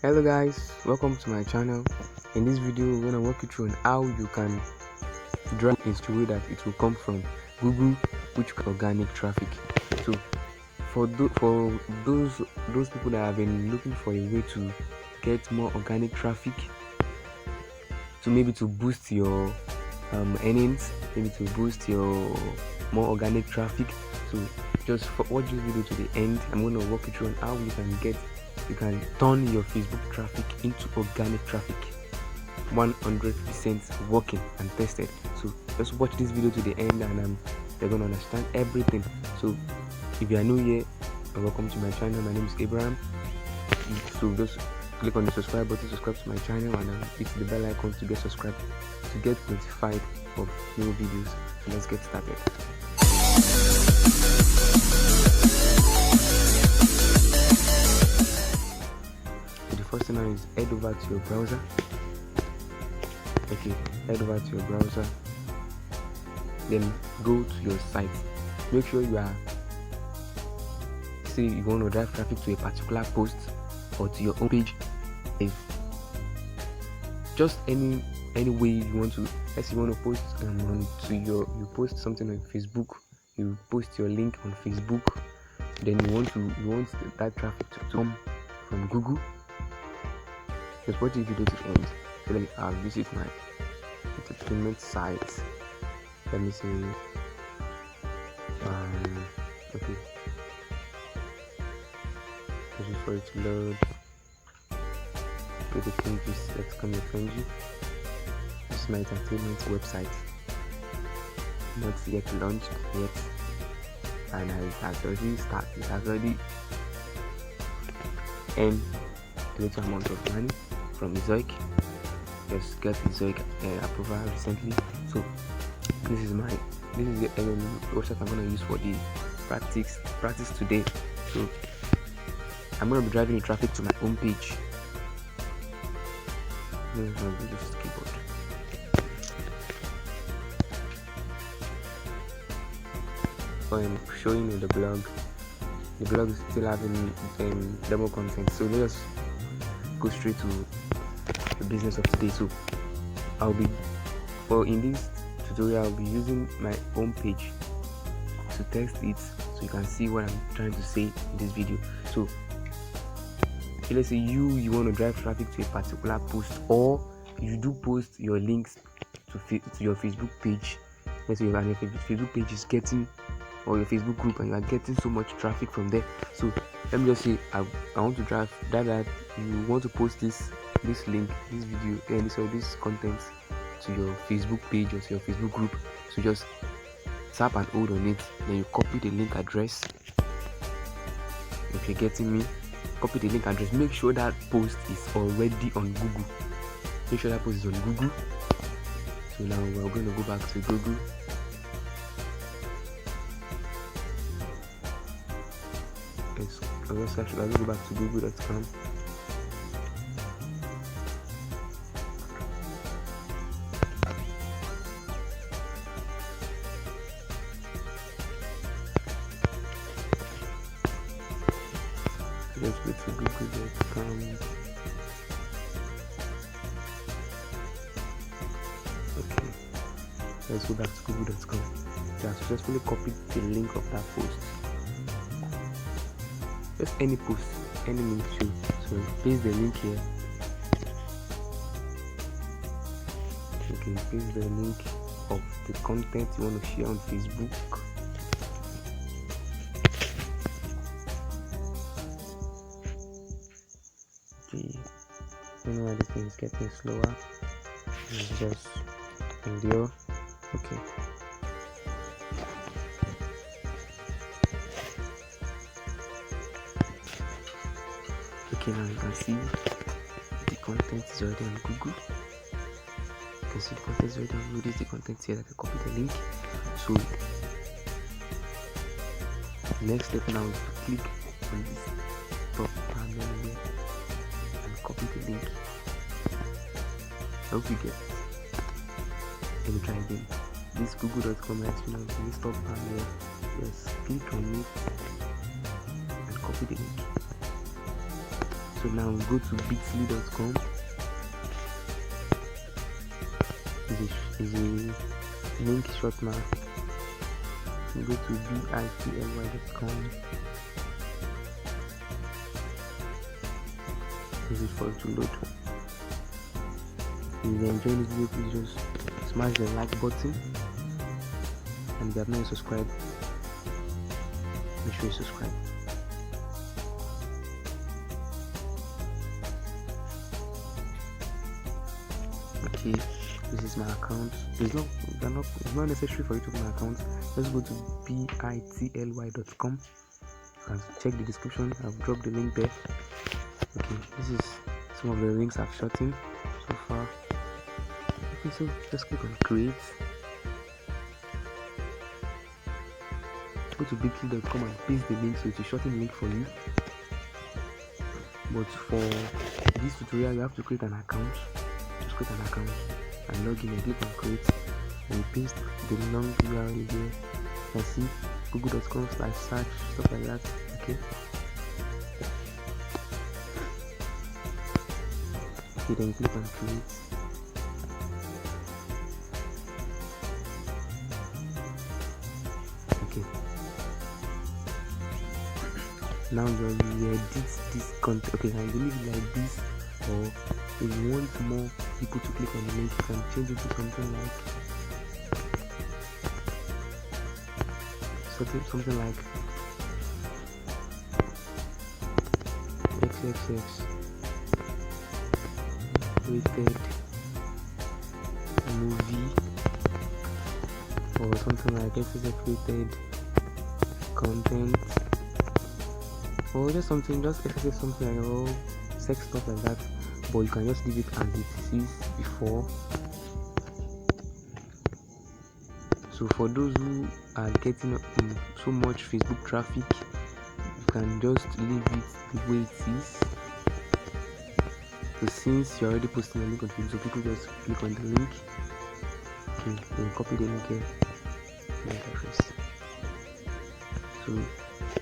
Hello guys, welcome to my channel. In this video we're going to walk you through on how you can drive in such a way that it will come from Google, which organic traffic. So for those people that have been looking for a way to get more organic traffic, to maybe to boost your earnings, maybe to boost your more organic traffic, so just watch this video to the end. I'm going to walk you through on how you can turn your Facebook traffic into organic traffic, 100% working and tested. So just watch this video to the end and you're going to understand everything. So if you are new here, welcome to my channel. My name is Abraham. So just click on the subscribe button, subscribe to my channel, and hit the bell icon to get subscribed, to get notified of new videos. So let's get started. So the first thing now is head over to your browser. Okay, head over to your browser, then go to your site. Make sure you are, say you want to drive traffic to a particular post or to your home page. If just any way you want to, let's say you want to post you post something on Facebook, you post your link on Facebook, then you want that traffic to come from Google. Just watch the video to the end. So let me visit my entertainment site. Let me say okay, just for it to load. Go to changes, let's come to Kenji. This is my entertainment website, not yet launched yet, and it has already started. It has already earned a little amount of money from Zoic. Just got the Zoic approval recently. So this is the website I'm going to use for the practice today. So I'm going to be driving the traffic to my home page. This keyboard. So I'm showing you the blog. The blog is still having demo content. So let's go straight to the business of today. So in this tutorial I'll be using my home page to test it, so you can see what I'm trying to say in this video. So let's say you want to drive traffic to a particular post, or you do post your links to your Facebook page. Let's say your Facebook page is getting, or your Facebook group, and you are getting so much traffic from there. So let me just say I want to drive that you want to post this link, this video, and this content to your Facebook page or to your Facebook group. So just tap and hold on it, then you copy the link address. If you're getting me, copy the link address. Make sure that post is already on Google. Make sure that post is on Google. So now we're going to go back to Google. Let's go back to google.com. Let's go to google.com. Okay, let's go back to google.com. I successfully copied the link of that post. Just any post, any link too. So paste the link here. You can paste the link of the content you want to share on Facebook. Okay, I know why this thing is getting slower. It's just endure. Okay. Okay, now you can see the content is already on Google. You can see the content is already on Google. This is the content here that I copy the link. So the next step now is to click on this top panel here and copy the link. I hope you get it. Let me try again. This google.com right now, this top panel here. Just click on it and copy the link. So now we go to bit.ly.com. Is a link short now. We go to bit.ly.com. This is for it to load. If you enjoy this video, please just smash the like button, and if you have not subscribed, make sure you subscribe. Okay, this is my account. It's not necessary for you to open an account. Let's go to bit.ly.com and check the description. I've dropped the link there. Okay, this is some of the links I've shot in so far. Okay, so just click on create. Go to bit.ly.com and paste the link, so it's a shortened link for you. But for this tutorial, you have to create an account. Just create an account and log in and click on create, and you paste the long URL here. You can see google.com/search, stuff like that. Okay. Okay, then click on create. Okay. Now you edit this content. Okay, I believe it like this, or if you want more people to click on the link, you can change it to something like XXX rated movie, or something like XXX rated content, or just XXX something like all sex stuff like that. But you can just leave it as it is before. So for those who are getting so much Facebook traffic, you can just leave it the way it is. So since you're already posting a link on Facebook, so people just click on the link. Okay, then copy the link here. So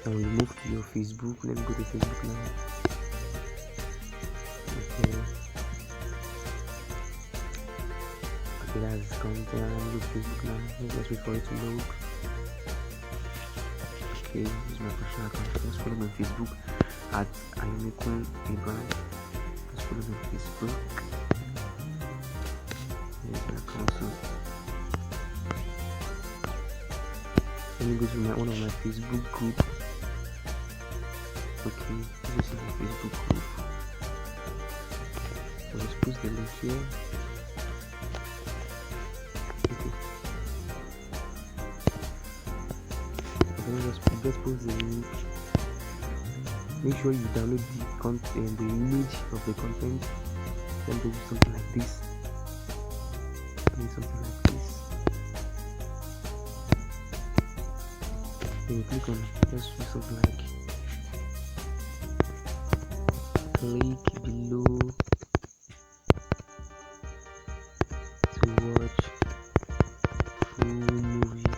now we move to your Facebook. Let me go to Facebook now. Okay, that's content. I'm with Facebook now. Let's wait for it to load. Okay, this is my personal account. Just follow me on Facebook at Ayomikun Abraham. Just follow me on Facebook. Here's my account. So let me go to one of my Facebook group. Okay, this is my Facebook group. So let's post the link here. Just post the link. Make sure you download the content, the image of the content. Then do something like this. Then you click on just do something like click below to watch full movie.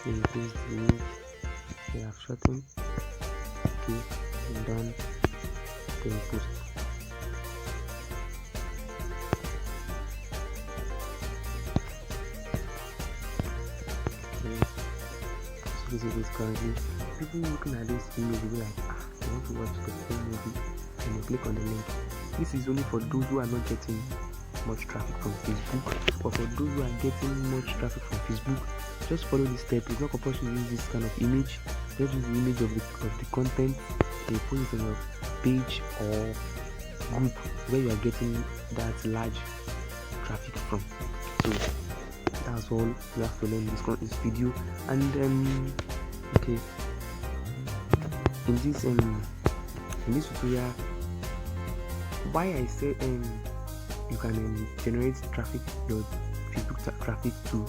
Then paste the link. Okay, I've shortened. Okay, I'm done. Then post. Okay, so this is currently people looking at this image will be like, I want to watch the full movie, and you click on the link. This is only for those who are not getting much traffic from Facebook, but for those who are getting much traffic from Facebook, just follow this step. It's not compulsory to use this kind of image. Just use the image of the content. You put it on your page or group where you are getting that large traffic from. So that's all you have to learn in this video. And okay, in this tutorial, why I say you can generate traffic, your Facebook traffic too,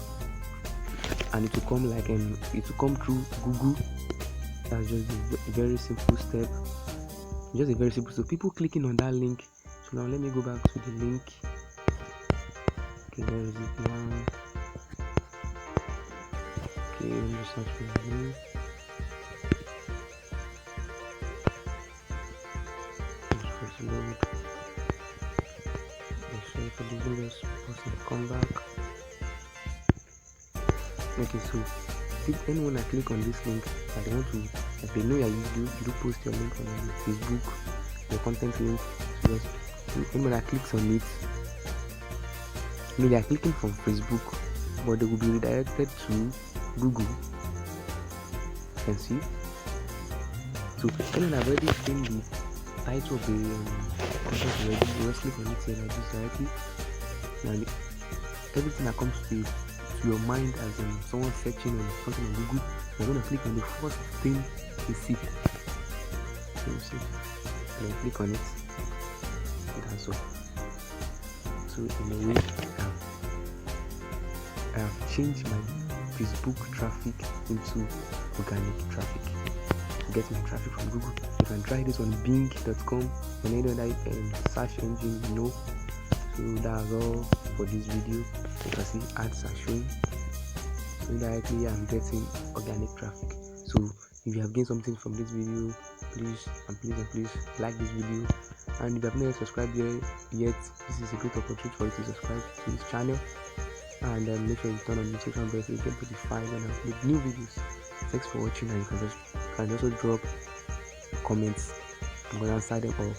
and it will come like it will come through Google. That's just a very simple step. Just a very simple. So people clicking on that link. So now let me go back to the link. Okay, where is it now? Okay, let me search for the name. Let's load. Let's wait for the videos to come back. Okay, so if anyone I click on this link and they want to, like they know that you do post your link on Facebook, your content link, so anyone that clicks on it, you know they are clicking from Facebook, but they will be redirected to Google. You can see. So anyone have already seen the title of the content already, you just click on it here like this directly. Now everything that comes to your mind as someone searching on something on Google, you're going to click on the first thing you see. So you see, and then click on it. That's all. So in a way, I have changed my Facebook traffic into organic traffic. To get my traffic from Google, you can try this on Bing.com and any other search engine, you know. So that's all for this video. You can see ads are showing. So indirectly I'm getting organic traffic. So if you have gained something from this video, please like this video, and if you have not subscribed here yet, this is a great opportunity for you to subscribe to this channel, and make sure you turn on the notification bell so you get notified when I upload new videos. Thanks for watching, and you can also drop comments. I'm gonna answer them all.